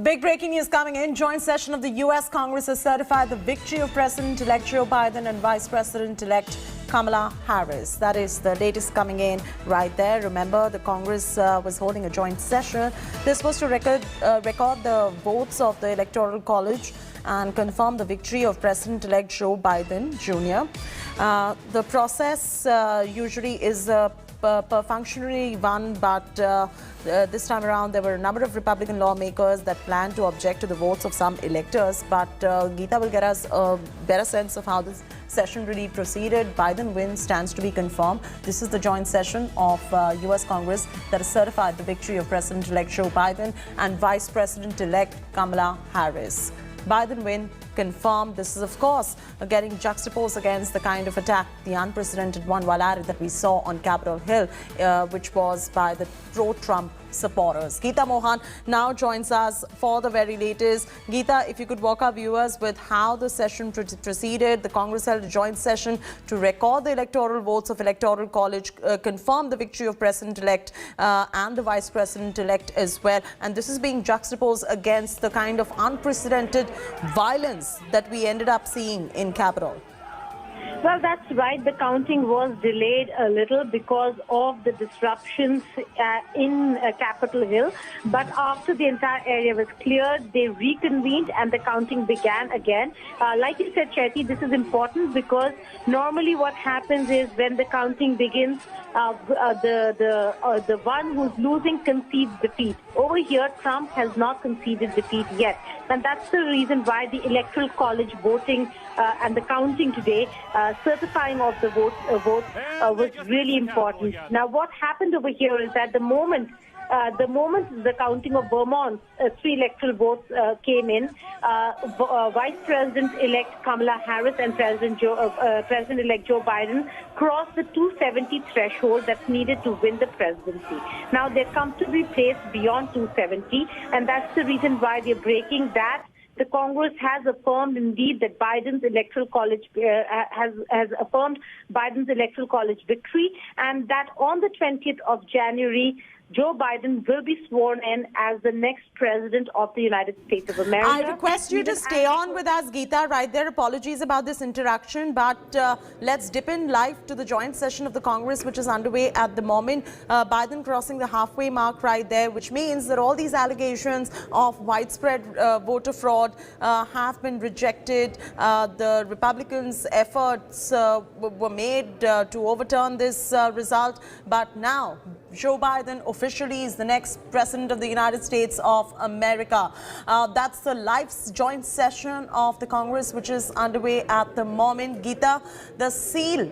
Big breaking news coming in. Joint session of the U.S. Congress has certified the victory of President-elect Joe Biden and Vice President-elect Kamala Harris. That is the latest coming in right there. Remember, the Congress was holding a joint session. This was to record the votes of the Electoral College and confirm the victory of President-elect Joe Biden Jr. The process usually is perfunctory one, but this time around there were a number of Republican lawmakers that planned to object to the votes of some electors. But Gita will get us a better sense of how this session really proceeded. Biden win stands to be confirmed. This is the joint session of U.S. Congress that has certified the victory of President-elect Joe Biden and Vice President-elect Kamala Harris. Biden win confirmed. This is, of course, getting juxtaposed against the kind of attack, the unprecedented one while at it, that we saw on Capitol Hill, which was by the pro-Trump supporters. Gita Mohan now joins us for the very latest. Gita, if you could walk our viewers with how the session proceeded. The Congress held a joint session to record the electoral votes of Electoral College, confirm the victory of President-elect and the Vice President-elect as well. And this is being juxtaposed against the kind of unprecedented violence that we ended up seeing in Capitol. Well, that's right. The counting was delayed a little because of the disruptions in Capitol Hill. But after the entire area was cleared, they reconvened and the counting began again. Like you said, Chaiti, this is important because normally what happens is when the counting begins, the one who's losing concedes defeat. Over here, Trump has not conceded defeat yet. And that's the reason why the Electoral College voting and the counting today, certifying of the vote was really important. Now, what happened over here is that the moment the counting of Vermont's 3 electoral votes came in, Vice President-elect Kamala Vermont's and President-elect Joe Biden crossed the 270 threshold that's needed to win the presidency. Now, they're comfortably placed beyond 270, and that's the reason why they're breaking that. The Congress has affirmed indeed that Biden's Electoral College has affirmed Biden's Electoral College victory, and that on the 20th of January, Joe Biden will be sworn in as the next president of the United States of America. I request you to stay on with us, Gita, right there. Apologies about this interaction, but let's dip in live to the joint session of the Congress, which is underway at the moment. Biden crossing the halfway mark right there, which means that all these allegations of widespread voter fraud have been rejected. The Republicans' efforts were made to overturn this result, but now Joe Biden officially is the next president of the United States of America. That's the live joint session of the Congress, which is underway at the moment. Gita, the seal,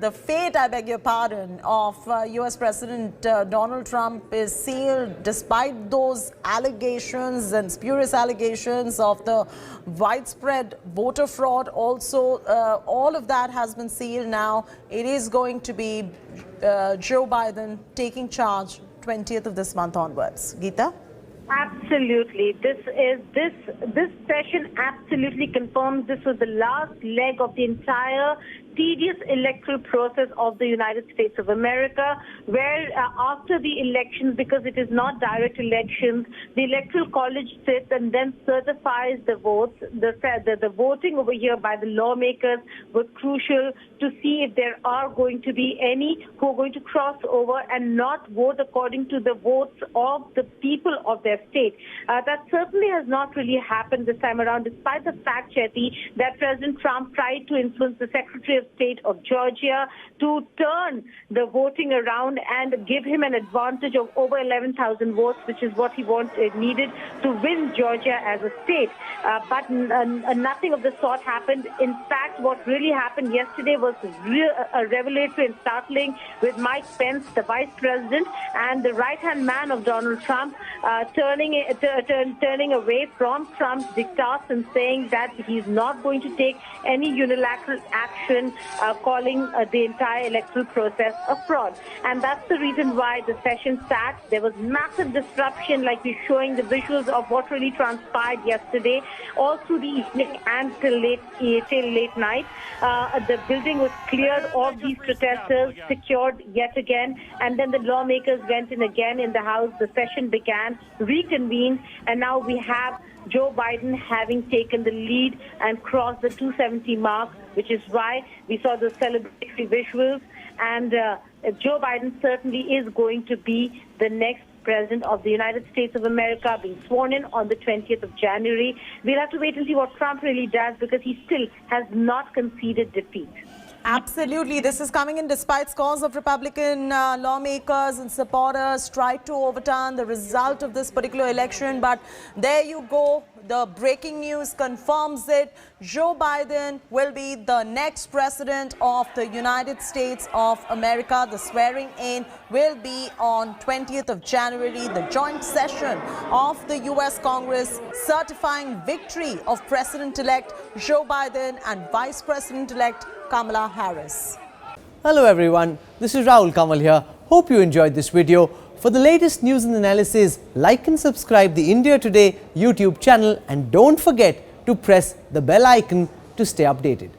the fate, I beg your pardon, of U.S. President Donald Trump is sealed despite those allegations and spurious allegations of the widespread voter fraud. Also, all of that has been sealed now. It is going to be Joe Biden taking charge 20th of this month onwards. Gita? Absolutely. This session absolutely confirms this was the last leg of the entire tedious electoral process of the United States of America, where after the elections, because it is not direct elections, the Electoral College sits and then certifies the votes. The voting over here by the lawmakers was crucial to see if there are going to be any who are going to cross over and not vote according to the votes of the people of their state. That certainly has not really happened this time around, despite the fact, Chetty, that President Trump tried to influence the Secretary of State of Georgia to turn the voting around and give him an advantage of over 11,000 votes, which is what he needed to win Georgia as a state. But nothing of the sort happened. In fact, what really happened yesterday was revelatory and startling, with Mike Pence, the vice president, and the right-hand man of Donald Trump turning away from Trump's diktats and saying that he's not going to take any unilateral action calling the entire electoral process a fraud. And that's the reason why the session sat. There was massive disruption, like we're showing the visuals of what really transpired yesterday, all through the evening and till late night. The building was cleared of these protesters, secured yet again, and then the lawmakers went in again in the House. The session began, reconvened, and now we have Joe Biden having taken the lead and crossed the 270 mark, which is why we saw the celebratory visuals. And Joe Biden certainly is going to be the next President of the United States of America, being sworn in on the 20th of January. We'll have to wait and see what Trump really does, because he still has not conceded defeat. Absolutely. This is coming in despite scores of Republican lawmakers and supporters tried to overturn the result of this particular election. But there you go. The breaking news confirms it. Joe Biden will be the next president of the United States of America. The swearing in will be on 20th of January, the joint session of the U.S. Congress certifying victory of President-elect Joe Biden and Vice President-elect Kamala Harris. Hello everyone, this is Rahul Kamal here. Hope you enjoyed this video. For the latest news and analysis, like and subscribe the India Today YouTube channel, and don't forget to press the bell icon to stay updated.